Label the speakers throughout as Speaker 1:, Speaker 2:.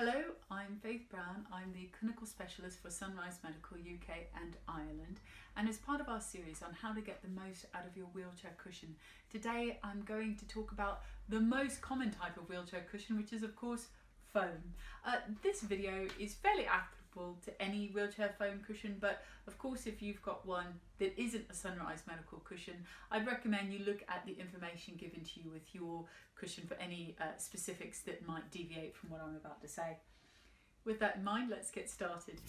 Speaker 1: Hello, I'm Faith Brown. I'm the clinical specialist for Sunrise Medical UK and Ireland, and as part of our series on how to get the most out of your wheelchair cushion, today I'm going to talk about the most common type of wheelchair cushion, which is of course foam. This video is fairly applicable to any wheelchair foam cushion, but of course if you've got one that isn't a Sunrise Medical cushion, I'd recommend you look at the information given to you with your cushion for any specifics that might deviate from what I'm about to say. With that in mind, let's get started.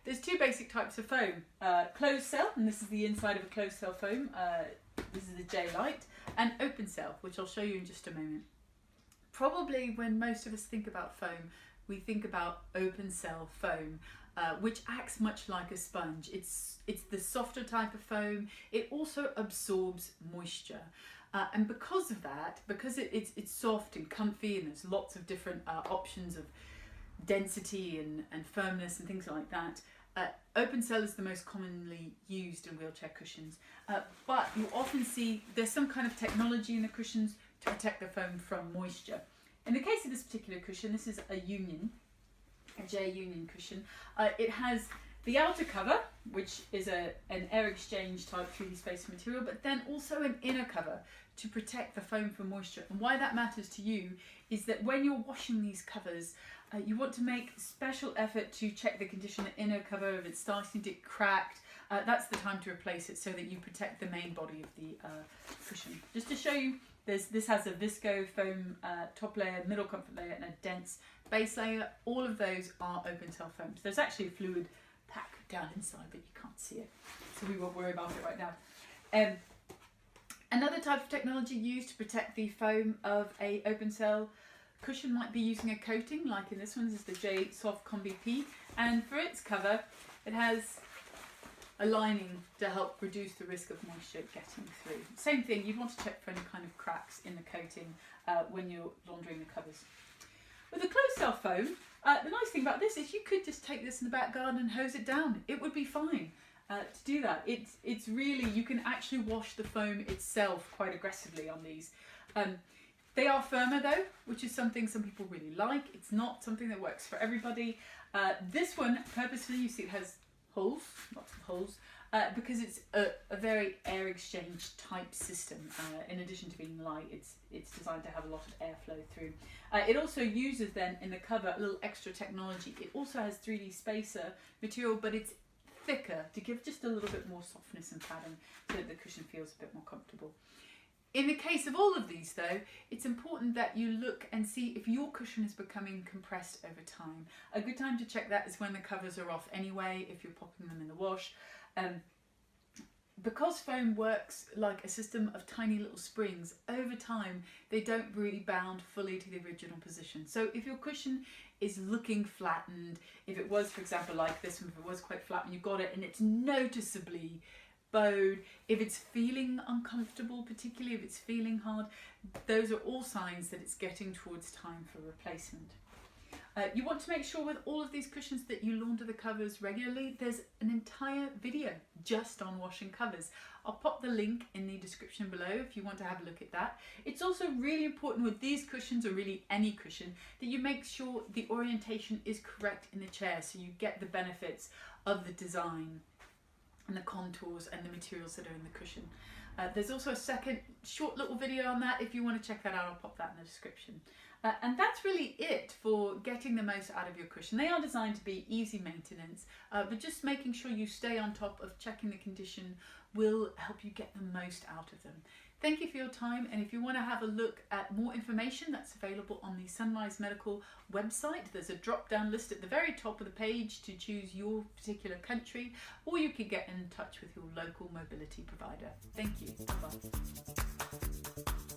Speaker 1: There's two basic types of foam. Closed cell, and this is the inside of a closed cell foam. This is the J-Lite, and open cell, which I'll show you in just a moment. Probably when most of us think about foam, we think about open cell foam, which acts much like a sponge. It's the softer type of foam. It also absorbs moisture. And because of that, because it's soft and comfy, and there's lots of different options of density and firmness and things like that, open cell is the most commonly used in wheelchair cushions. But you often see there's some kind of technology in the cushions to protect the foam from moisture. In the case of this particular cushion, this is a J-Union cushion. It has the outer cover, which is an air exchange type 3D spacer material, but then also an inner cover to protect the foam from moisture. And why that matters to you is that when you're washing these covers, you want to make special effort to check the condition of the inner cover. If it's starting to get cracked, that's the time to replace it so that you protect the main body of the cushion. Just to show you, this has a visco foam top layer, middle comfort layer, and a dense base layer. All of those are open cell foams. There's actually a fluid pack down inside, but you can't see it, so we won't worry about it right now. Another type of technology used to protect the foam of a open cell cushion might be using a coating, like in this one. This is the J Soft Combi P, and for its cover it has a lining to help reduce the risk of moisture getting through. Same thing, you'd want to check for any kind of cracks in the coating when you're laundering the covers. With a closed cell foam, the nice thing about this is you could just take this in the back garden and hose it down. It would be fine to do that. It's really, you can actually wash the foam itself quite aggressively on these. They are firmer though, which is something some people really like. It's not something that works for everybody. This one, purposefully, you see it has holes, lots of holes, because it's a very air exchange type system. In addition to being light, it's designed to have a lot of airflow through. It also uses then in the cover a little extra technology. It also has 3D spacer material, but it's thicker to give just a little bit more softness and padding so that the cushion feels a bit more comfortable. In the case of all of these though, it's important that you look and see if your cushion is becoming compressed over time. A good time to check that is when the covers are off anyway, if you're popping them in the wash. Because foam works like a system of tiny little springs, over time they don't rebound fully to the original position. So if your cushion is looking flattened, if it was, for example, like this one, if it was quite flat and you got it and it's noticeably bowed, if it's feeling uncomfortable, particularly if it's feeling hard, those are all signs that it's getting towards time for replacement. You want to make sure with all of these cushions that you launder the covers regularly. There's an entire video just on washing covers. I'll pop the link in the description below if you want to have a look at that. It's also really important with these cushions, or really any cushion, that you make sure the orientation is correct in the chair so you get the benefits of the design and the contours and the materials that are in the cushion. There's also a second short little video on that. If you want to check that out, I'll pop that in the description. And that's really it for getting the most out of your cushion. They are designed to be easy maintenance, but just making sure you stay on top of checking the condition will help you get the most out of them. Thank you for your time, and if you want to have a look at more information, that's available on the Sunrise Medical website. There's a drop-down list at the very top of the page to choose your particular country, or you can get in touch with your local mobility provider. Thank you. Bye-bye.